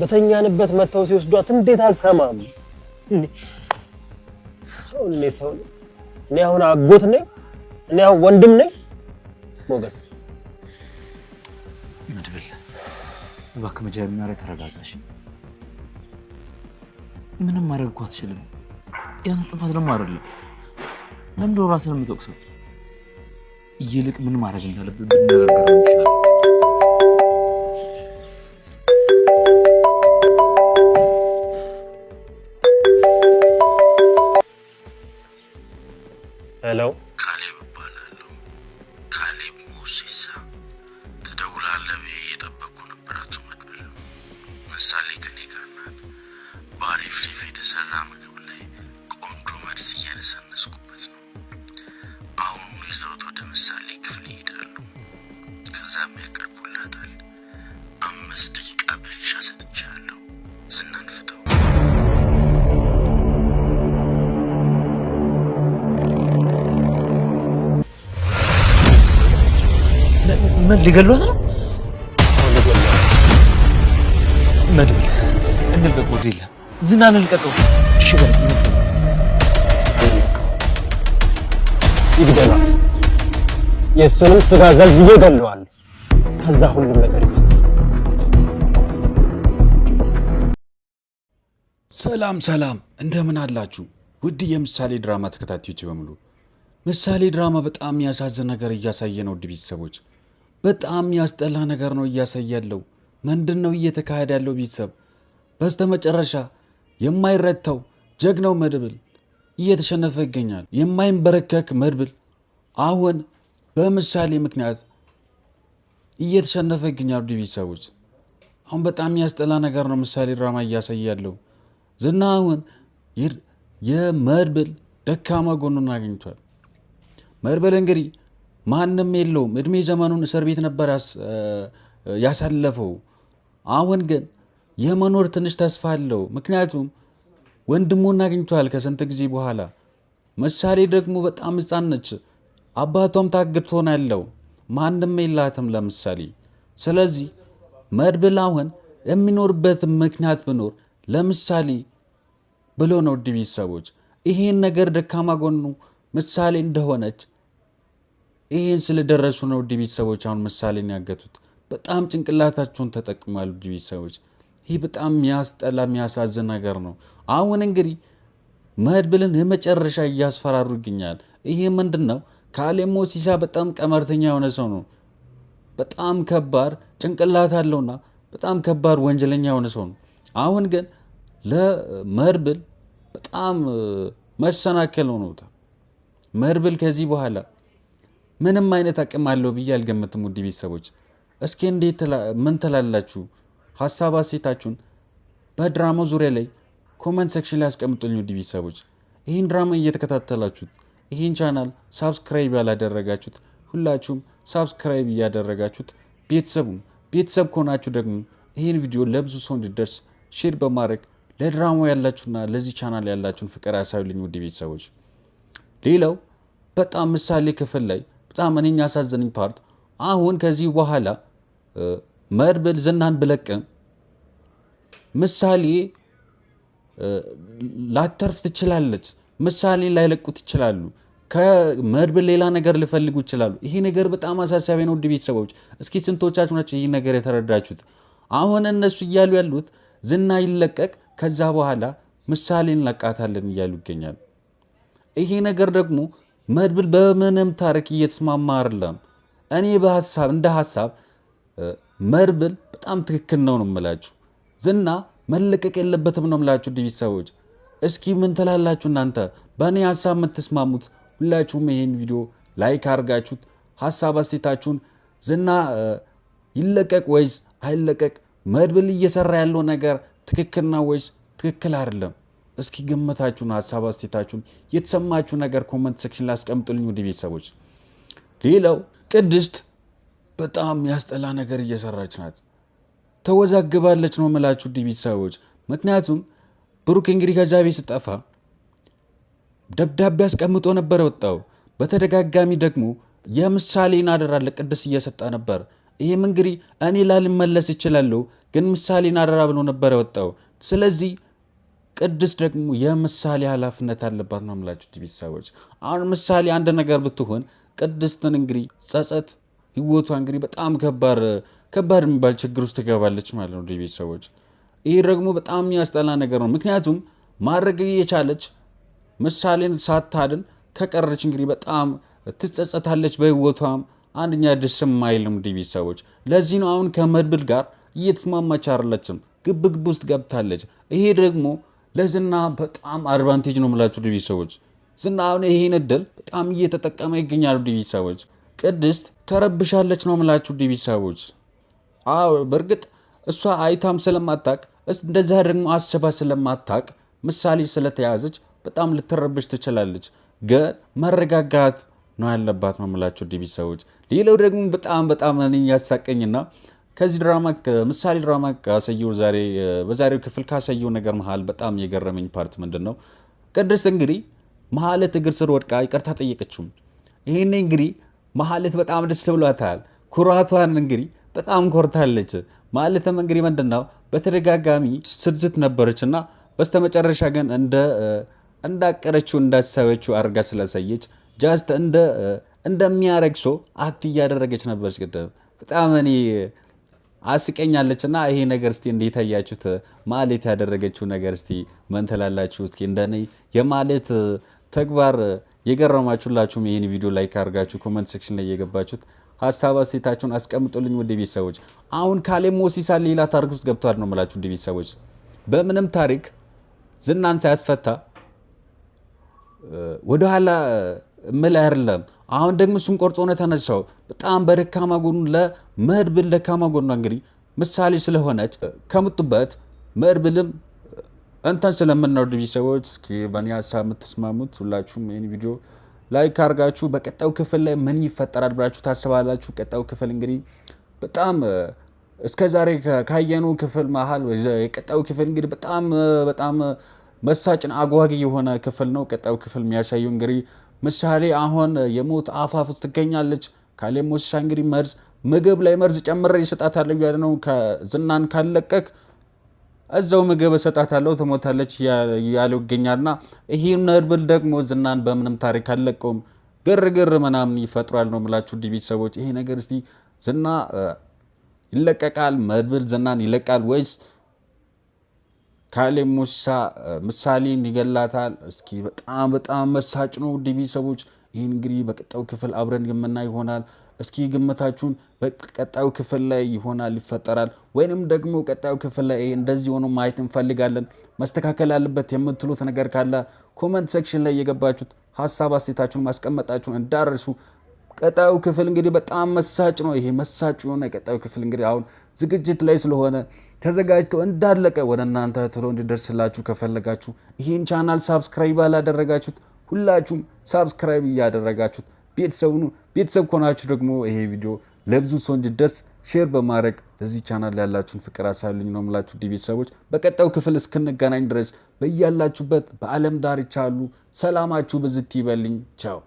በተኛንበት መተው ሲወስዷት እንዴት አልሰማም? ሰው እኔ አሁን አጎት ነኝ? እኔ አሁን ወንድም ነኝ? ሞገስ መድብል እባክህ መጀመሪያ ተረጋጋሽ። ምንም ማድረግ እኮ አትችልም። ያን ጥፋት ደግሞ አይደለም። ለምን ነው ራስህን የምትወቅሰው? ይልቅ ምን ማድረግ እንዳለብህ ብንነጋገር ይችላል። ሄሎ ካሌብ እባላለሁ። ካሌብ ሙሲሳ። ትደውላለህ ብዬ እየጠበቅኩ ነበር አቶ መድብል። ምሳሌ ከኔ ጋር ናት። በአሪፍ ሼፍ የተሰራ ምግብ ላይ ቆንጆ መልስ እየነሰነስኩበት ነው። አሁን ይዘውት ወደ ምሳሌ ክፍል ይሄዳሉ። ከዛም ያቀርቡላታል። 5 ደቂቃ ብቻ ሰጥቻለሁ። ዝናን ፍታው። ምን ሊገሏት ነው? መድብል እንልቀቀው። ዲላ ዝናን እንልቀቀው። እሺ በል ይግደላል። የእሱንም ስጋ ዘልዝዬ እገለዋለሁ። ከዛ ሁሉም ነገር ይፈጸማል። ሰላም እንደምን አላችሁ? ውድ የምሳሌ ድራማ ተከታታዮች በሙሉ ምሳሌ ድራማ በጣም ያሳዝን ነገር እያሳየ ነው። ውድ ቤተሰቦች በጣም ያስጠላ ነገር ነው እያሳየ ያለው። ምንድነው እየተካሄደ ያለው? ቤተሰብ በስተመጨረሻ የማይረታው ጀግናው መድብል እየተሸነፈ ይገኛል። የማይንበረከክ መድብል አሁን በምሳሌ ምክንያት እየተሸነፈ ይገኛል። ውድ ቤተሰቦች አሁን በጣም ያስጠላ ነገር ነው ምሳሌ ድራማ እያሳየ ያለው። ዝና አሁን የመድብል ደካማ ጎኑን አግኝቷል። መድብል እንግዲህ ማንም የለውም። እድሜ ዘመኑን እስር ቤት ነበር ያሳለፈው። አሁን ግን የመኖር ትንሽ ተስፋ አለው። ምክንያቱም ወንድሙን አግኝቷል ከስንት ጊዜ በኋላ። ምሳሌ ደግሞ በጣም ሕፃን ነች። አባቷም ታግቶ ነው ያለው። ማንም የላትም ለምሳሌ። ስለዚህ መድብል አሁን የሚኖርበት ምክንያት ብኖር ለምሳሌ ብሎ ነው። ውድ ቤተሰቦች ይሄን ነገር ደካማ ጎኑ ምሳሌ እንደሆነች ይሄን ስለደረሱ ነው ውድ ቤተሰቦች አሁን ምሳሌን ያገቱት። በጣም ጭንቅላታቸውን ተጠቅሟል ውድ ቤተሰቦች። ይህ በጣም የሚያስጠላ የሚያሳዝን ነገር ነው። አሁን እንግዲህ መድብልን የመጨረሻ እያስፈራሩ ይገኛል። ይሄ ምንድነው? ካሌብ ሙሲሳ በጣም ቀመርተኛ የሆነ ሰው ነው። በጣም ከባድ ጭንቅላት አለውና በጣም ከባድ ወንጀለኛ የሆነ ሰው ነው። አሁን ግን ለመድብል በጣም መሰናከል ሆኖታል። መድብል ከዚህ በኋላ ምንም አይነት አቅም አለው ብዬ አልገምትም። ውድ ቤተሰቦች እስኪ እንዴት ምን ትላላችሁ? ሐሳብ አስተያየታችሁን በድራማው ዙሪያ ላይ ኮሜንት ሴክሽን ላይ አስቀምጡልኝ። ውድ ቤተሰቦች ይህን ድራማ እየተከታተላችሁት ይህን ቻናል ሳብስክራይብ ያላደረጋችሁት ሁላችሁም ሳብስክራይብ እያደረጋችሁት ቤተሰብ ከሆናችሁ ደግሞ ይህን ቪዲዮ ለብዙ ሰው እንዲደርስ ሼር በማድረግ ለድራማው ያላችሁና ለዚህ ቻናል ያላችሁን ፍቅር ያሳዩልኝ። ውድ ቤተሰቦች ሌላው በጣም ምሳሌ ክፍል ላይ በጣም እኔን ያሳዘነኝ ፓርት አሁን ከዚህ በኋላ መድብል ዝናን ብለቅም ምሳሌ ላተርፍ ትችላለች። ምሳሌ ላይለቁት ይችላሉ። ከመድብል ሌላ ነገር ሊፈልጉ ይችላሉ። ይሄ ነገር በጣም አሳሳቢ ነው። ውድ ቤተሰቦች እስኪ ስንቶቻችሁ ናቸው ይሄ ነገር የተረዳችሁት? አሁን እነሱ እያሉ ያሉት ዝና ይለቀቅ ከዛ በኋላ ምሳሌን ለቃታለን እያሉ ይገኛሉ። ይሄ ነገር ደግሞ መድብል በምንም ታሪክ እየተስማማ አይደለም። እኔ እንደ ሐሳብ መድብል በጣም ትክክል ነው የምላችሁ። ዝና መለቀቅ የለበትም ነው የምላችሁ። ዲቪ ሰዎች እስኪ ምን ትላላችሁ እናንተ? በእኔ ሐሳብ የምትስማሙት ሁላችሁም ይሄን ቪዲዮ ላይክ አድርጋችሁት ሐሳብ አስተያየታችሁን ዝና ይለቀቅ ወይስ አይለቀቅ፣ መድብል እየሰራ ያለው ነገር ትክክል ነው ወይስ ትክክል አይደለም? እስኪ ግምታችሁን ሐሳብ አስተያየታችሁን የተሰማችሁ ነገር ኮሜንት ሴክሽን ላይ አስቀምጡልኝ ውድ ቤተሰቦች። ሌላው ቅድስት በጣም ያስጠላ ነገር እየሰራች ናት። ተወዛግባለች ነው የምላችሁ ውድ ቤተሰቦች። ምክንያቱም ብሩክ እንግዲህ ከዛ ቤት ስጠፋ ደብዳቤ አስቀምጦ ነበር ወጣው። በተደጋጋሚ ደግሞ የምሳሌን አደራ ለቅድስት እየሰጠ ነበር። ይህም እንግዲህ እኔ ላልመለስ እችላለሁ፣ ግን ምሳሌን አደራ ብሎ ነበር ያወጣው። ስለዚህ ቅድስት ደግሞ የምሳሌ ኃላፊነት አለባት ነው የምላችሁ ቤተሰቦች። አሁን ምሳሌ አንድ ነገር ብትሆን ቅድስትን እንግዲህ ጸጸት ህይወቷ እንግዲህ በጣም ከባድ የሚባል ችግር ውስጥ ትገባለች ማለት ነው ቤተሰቦች። ይሄ ደግሞ በጣም የሚያስጠላ ነገር ነው። ምክንያቱም ማድረግ እየቻለች ምሳሌን ሳታድን ከቀረች እንግዲህ በጣም ትጸጸታለች በህይወቷም። አንደኛ ደስ የማይልም ቤተሰቦች። ለዚህ ነው አሁን ከመድብል ጋር እየተስማማች አይደለችም፣ ግብግብ ውስጥ ገብታለች። ይሄ ደግሞ ለዝና በጣም አድቫንቴጅ ነው የምላችሁ ቤተሰቦች። ዝና አሁን ይሄን እድል በጣም እየተጠቀመ ይገኛሉ ቤተሰቦች። ቅድስት ተረብሻለች ነው የምላችሁ ቤተሰቦች። አዎ በእርግጥ እሷ አይታም ስለማታቅ እንደዛ ደግሞ አስባ ስለማታቅ ምሳሌ ስለተያዘች በጣም ልትረብሽ ትችላለች። ግን መረጋጋት ነው ያለባት ነው የምላችሁ ቤተሰቦች። ሌላው ደግሞ በጣም እኔ ያሳቀኝና ከዚህ ድራማ ምሳሌ ድራማ ካሳየው በዛሬው ክፍል ካሳየው ነገር መሃል በጣም የገረመኝ ፓርት ምንድነው? ቅድስት እንግዲህ መሀለት እግር ስር ወድቃ ይቅርታ ጠየቀችው። ይሄን እንግዲህ መሀለት በጣም ደስ ብሏታል። ኩራቷን እንግዲህ በጣም ኮርታለች። ማለትም እንግዲህ ምንድነው በተደጋጋሚ ስትዝት ነበረችና በስተመጨረሻ ግን እንዳቀረችው እንዳሰበችው አርጋ ስላሳየች ጃስት እንደሚያረግ ሰው አክት እያደረገች ነበር። በጣም እኔ አስቀኛለችና ይሄ ነገር እስቲ እንዴት አያችሁት? ማለት ያደረገችው ነገር እስቲ ምን ትላላችሁ? እስኪ እንደኔ የማለት ተግባር የገረማችሁላችሁም ይሄን ቪዲዮ ላይክ አድርጋችሁ ኮሜንት ሴክሽን ላይ የገባችሁት ሀሳብ አስተያየታችሁን አስቀምጡልኝ ውድ ቤተሰቦች። አሁን ካሌብ ሞሲሳ ሌላ ታሪክ ውስጥ ገብቷል ነው የምላችሁ ውድ ቤተሰቦች። በምንም ታሪክ ዝናን ሳያስፈታ ወደኋላ ምል አይደለም። አሁን ደግሞ እሱን ቆርጦ ነው ተነሳው። በጣም በደካማ ጎኑ ለመድብል ደካማ ጎኑ እንግዲህ ምሳሌ ስለሆነች ከመጡበት መድብልም እንተን ስለምንወድ ቤተሰቦች እስኪ በእኔ ሀሳብ የምትስማሙት ሁላችሁም ይህን ቪዲዮ ላይክ አድርጋችሁ በቀጣዩ ክፍል ላይ ምን ይፈጠራል ብላችሁ ታስባላችሁ? ቀጣዩ ክፍል እንግዲህ በጣም እስከዛሬ ካየኑ ክፍል መሃል የቀጣዩ ክፍል እንግዲህ በጣም መሳጭን አጓጊ የሆነ ክፍል ነው። ቀጣዩ ክፍል የሚያሳየው እንግዲህ ምሳሌ አሁን የሞት አፋፍ ውስጥ ትገኛለች። ካሌብ ሞሲሳ እንግዲህ ምግብ ላይ መርዝ ጨምሬ እሰጣታለሁ ያለ ነው። ዝናን ካለቀቅ እዛው ምግብ እሰጣታለሁ ትሞታለች ያለው ይገኛልና ይሄ መድብል ደግሞ ዝናን በምንም ታሪክ አለቀውም ግርግር ምናምን ይፈጥራል ነው የምላችሁ ቤተሰቦች። ይሄ ነገር እስቲ ዝና ይለቀቃል? መድብል ዝናን ይለቃል ወይስ ካሌብ ሞሲሳ ምሳሌን ይገላታል? እስኪ በጣም መሳጭ ነው ውድ ቤተሰቦች። ይህን እንግዲህ በቀጣዩ ክፍል አብረን የምናይ ይሆናል። እስኪ ግምታችሁን በቀጣዩ ክፍል ላይ ይሆናል ይፈጠራል ወይንም ደግሞ ቀጣዩ ክፍል ላይ እንደዚህ ሆኖ ማየት እንፈልጋለን መስተካከል አለበት የምትሉት ነገር ካለ ኮሜንት ሴክሽን ላይ የገባችሁት ሀሳብ አስተያየታችሁን ማስቀመጣችሁን እንዳረሱ። ቀጣዩ ክፍል እንግዲህ በጣም መሳጭ ነው። ይሄ መሳጭ የሆነ ቀጣዩ ክፍል እንግዲህ አሁን ዝግጅት ላይ ስለሆነ ተዘጋጅቶ እንዳለቀ ወደ እናንተ ቶሎ እንዲደርስላችሁ ከፈለጋችሁ ይህን ቻናል ሳብስክራይብ አላደረጋችሁት ሁላችሁም ሳብስክራይብ እያደረጋችሁት ቤተሰብ ከሆናችሁ ደግሞ ይሄ ቪዲዮ ለብዙ ሰው እንዲደርስ ሼር በማድረግ ለዚህ ቻናል ያላችሁን ፍቅር አሳዩልኝ ነው የምላችሁ ቤተሰቦች። በቀጣዩ ክፍል እስክንገናኝ ድረስ በያላችሁበት በዓለም ዳርቻ ሁሉ ሰላማችሁ ብዝት ይበልኝ። ቻው።